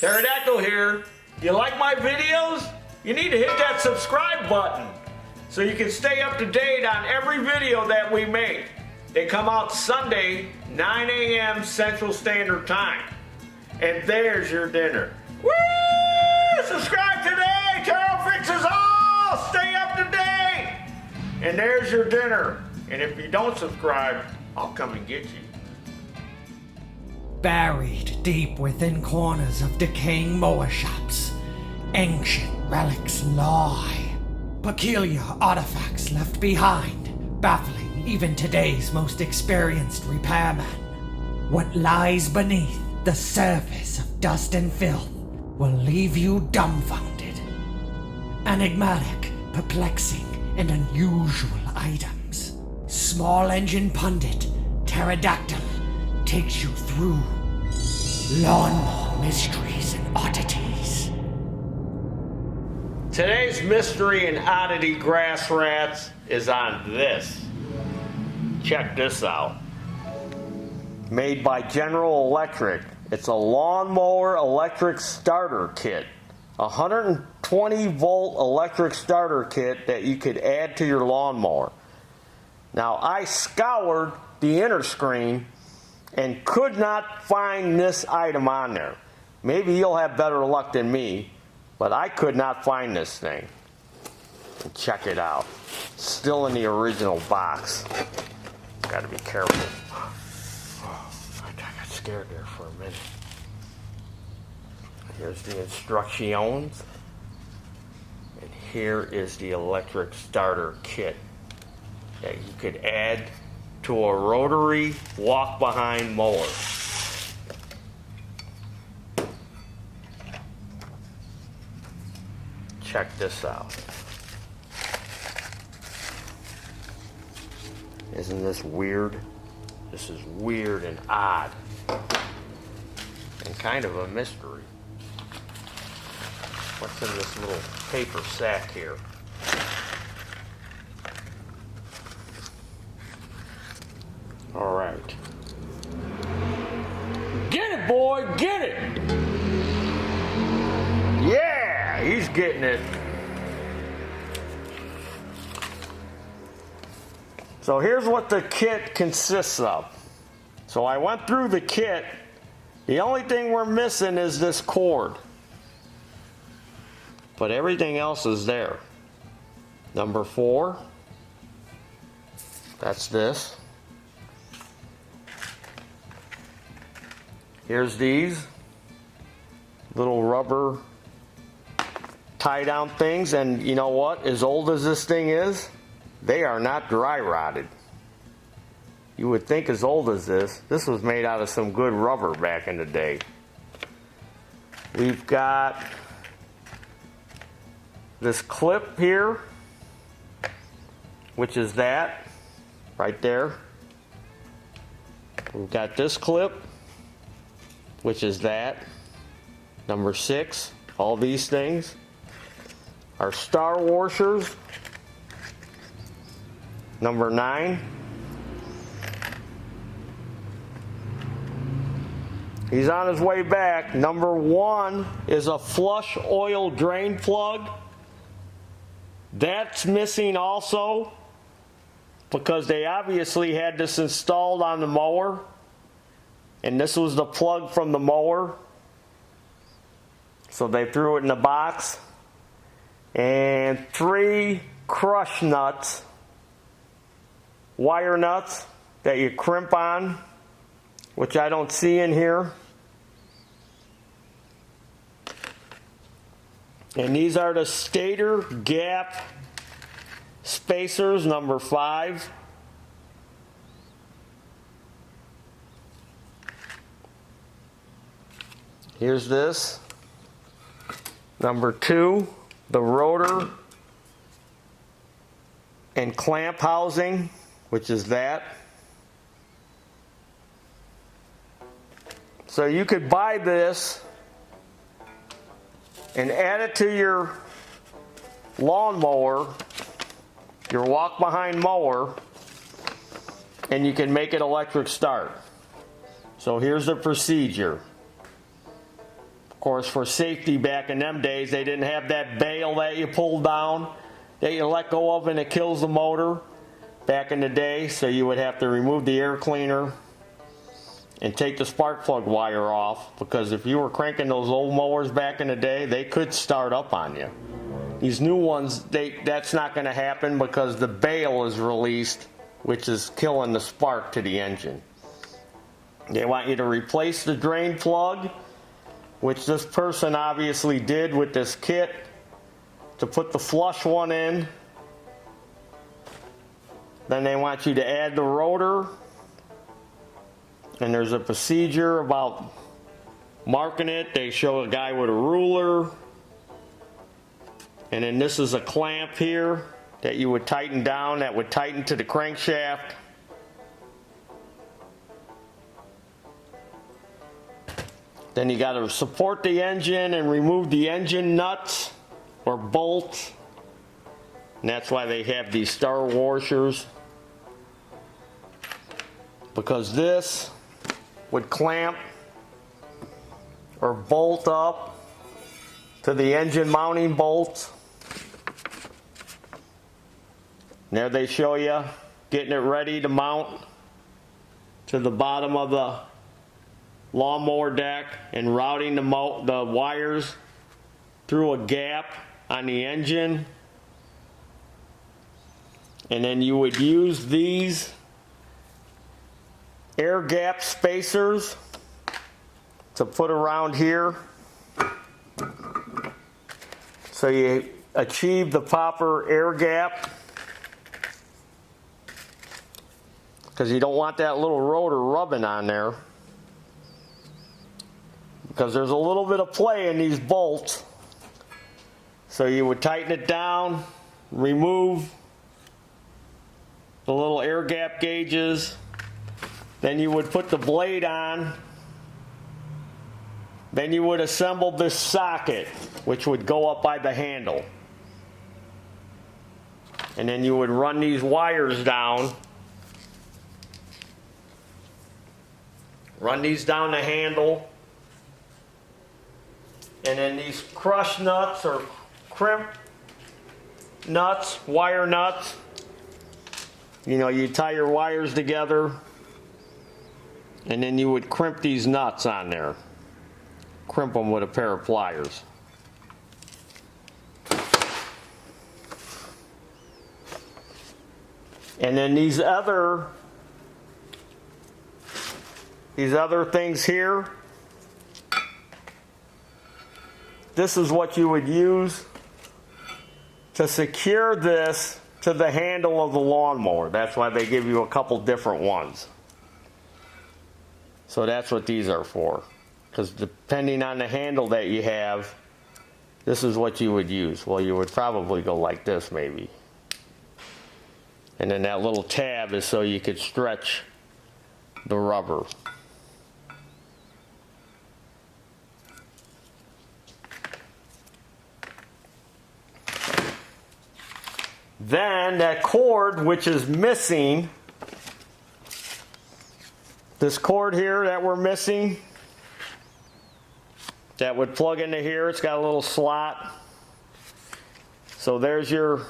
Pterodactyl here. You like my videos? You need to hit that subscribe button so you can stay up to date on every video that we make. They come out Sunday, 9 a.m. Central Standard Time. And there's your dinner. Woo! Subscribe today! Taryl fixes all! Stay up to date! And there's your dinner. And if you don't subscribe, I'll come and get you. Buried deep within corners of decaying mower shops, ancient relics lie. Peculiar artifacts left behind, baffling even today's most experienced repairman. What lies beneath the surface of dust and filth will leave you dumbfounded. Enigmatic, perplexing, and unusual items. Small engine pundit Pterodactyl takes you through lawnmower mysteries and oddities. Today's mystery and oddity grass rats is on this. Check this out. Made by General Electric. It's a lawnmower electric starter kit. A 120 volt electric starter kit that you could add to your lawnmower. Now I scoured the inner screen and could not find this item on there. Maybe you'll have better luck than me, but I could not find this thing. Check it out. Still in the original box. Gotta be careful. I got scared there for a minute. Here's the instructions. And here is the electric starter kit that you could add to a rotary walk-behind mower. Check this out. Isn't this weird? This is weird and odd. And kind of a mystery. What's in this little paper sack here? All right. Get it, boy, get it! Yeah, he's getting it. So here's what the kit consists of. So I went through the kit. The only thing we're missing is this cord. But everything else is there. Number 4. That's this. Here's these little rubber tie down things, and you know what? As old as this thing is, they are not dry rotted. You would think as old as this was made out of some good rubber back in the day. We've got this clip here, which is that right there. We've got this clip, which is that. Number 6, all these things are star washers. Number 9. He's on his way back. Number 1 is a flush oil drain plug. That's missing also because they obviously had this installed on the mower. And this was the plug from the mower. So they threw it in the box. And 3 crush nuts, wire nuts that you crimp on, which I don't see in here. And these are the stator gap spacers, number 5. Here's this. Number 2, the rotor and clamp housing, which is that. So you could buy this and add it to your lawnmower, your walk-behind mower, and you can make it electric start. So here's the procedure. Of course, for safety back in them days, they didn't have that bail that you pull down, that you let go of and it kills the motor back in the day. So you would have to remove the air cleaner and take the spark plug wire off, because if you were cranking those old mowers back in the day, they could start up on you. These new ones, that's not going to happen because the bail is released, which is killing the spark to the engine. They want you to replace the drain plug, which this person obviously did with this kit, to put the flush one in. Then they want you to add the rotor, and there's a procedure about marking it. They show a guy with a ruler, and then this is a clamp here that you would tighten down, that would tighten to the crankshaft. Then you got to support the engine and remove the engine nuts or bolts, and that's why they have these star washers, because this would clamp or bolt up to the engine mounting bolts. And there they show you getting it ready to mount to the bottom of the lawnmower deck and routing the wires through a gap on the engine. And then you would use these air gap spacers to put around here, so you achieve the proper air gap, because you don't want that little rotor rubbing on there, because there's a little bit of play in these bolts. So you would tighten it down, remove the little air gap gauges, then you would put the blade on, then you would assemble this socket, which would go up by the handle, and then you would run these wires down, run these down the handle, and then these crush nuts or crimp nuts, wire nuts, you know, you tie your wires together, and then you would crimp these nuts on there. Crimp them with a pair of pliers. And then these other things here, this is what you would use to secure this to the handle of the lawnmower. That's why they give you a couple different ones. So that's what these are for. Because depending on the handle that you have, this is what you would use. Well, you would probably go like this maybe. And then that little tab is so you could stretch the rubber. Then that cord, which is missing, this cord here that we're missing, that would plug into here, it's got a little slot. So there's your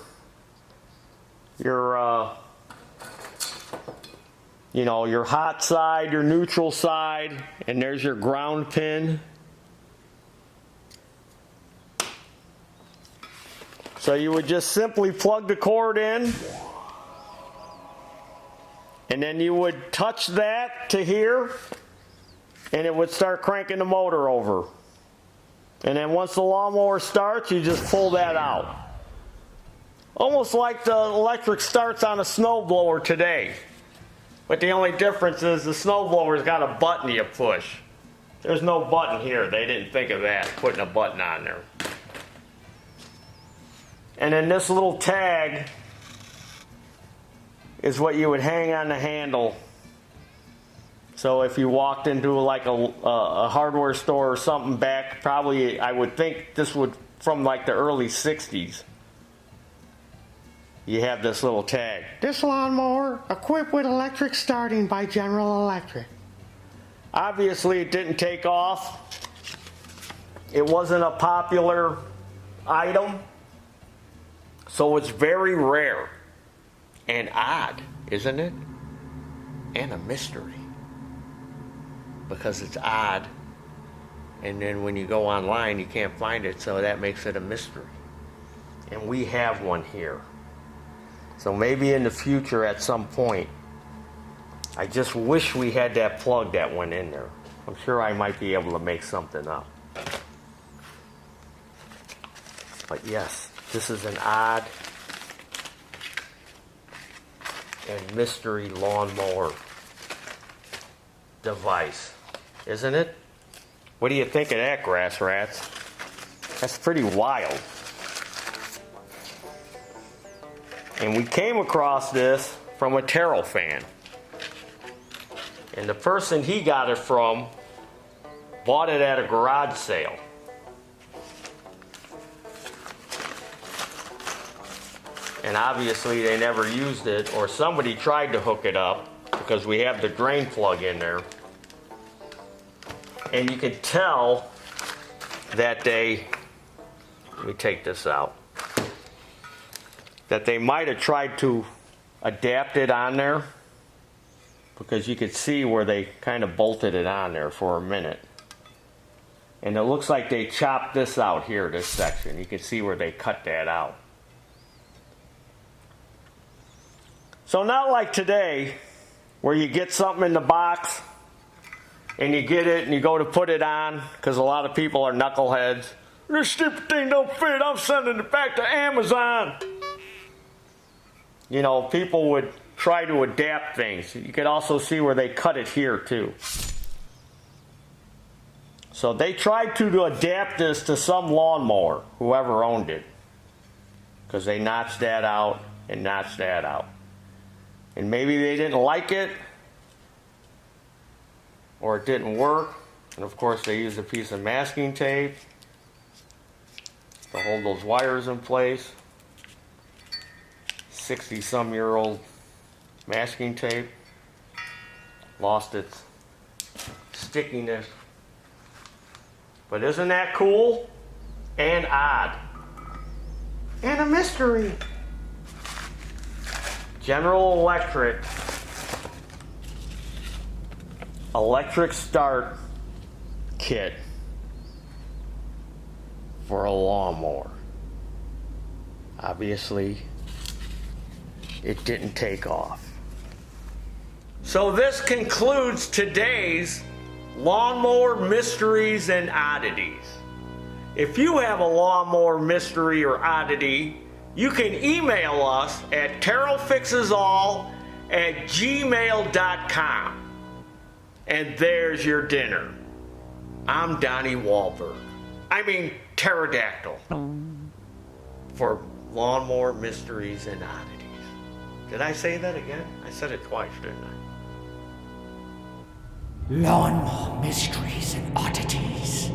you know, your hot side, your neutral side, and there's your ground pin. So you would just simply plug the cord in, and then you would touch that to here, and it would start cranking the motor over. And then once the lawnmower starts, you just pull that out. Almost like the electric starts on a snowblower today. But the only difference is the snowblower's got a button you push. There's no button here. They didn't think of that, putting a button on there. And then this little tag is what you would hang on the handle. So if you walked into like a hardware store or something back, probably I would think this would from like the early 60s. You have this little tag. This lawnmower equipped with electric starting by General Electric. Obviously it didn't take off It wasn't a popular item, so it's very rare and odd, isn't it? And a mystery. Because it's odd, and then when you go online, you can't find it, so that makes it a mystery. And we have one here. So maybe in the future at some point, I just wish we had that plug that went in there. I'm sure I might be able to make something up. But yes, this is an odd and mystery lawnmower device, isn't it? What do you think of that, grass rats? That's pretty wild. And we came across this from a Taryl fan. And the person he got it from bought it at a garage sale. And obviously they never used it, or somebody tried to hook it up because we have the drain plug in there. And you can tell that let me take this out, that they might have tried to adapt it on there, because you could see where they kind of bolted it on there for a minute. And it looks like they chopped this out here, this section. You can see where they cut that out. So not like today, where you get something in the box, and you get it and you go to put it on, because a lot of people are knuckleheads. This stupid thing don't fit, I'm sending it back to Amazon. You know, people would try to adapt things. You could also see where they cut it here too. So they tried to adapt this to some lawnmower, whoever owned it, because they notched that out and notched that out. And maybe they didn't like it, or it didn't work. And of course they used a piece of masking tape to hold those wires in place. 60-some-year-old masking tape. Lost its stickiness. But isn't that cool? And odd. And a mystery. General Electric electric start kit for a lawnmower. Obviously, it didn't take off. So this concludes today's Lawnmower Mysteries and Oddities. If you have a lawnmower mystery or oddity, you can email us at tarylfixesall@gmail.com. And there's your dinner. I'm Donnie Wahlberg. I mean, pterodactyl. For Lawnmower Mysteries and Oddities. Did I say that again? I said it twice, didn't I? Lawnmower Mysteries and Oddities.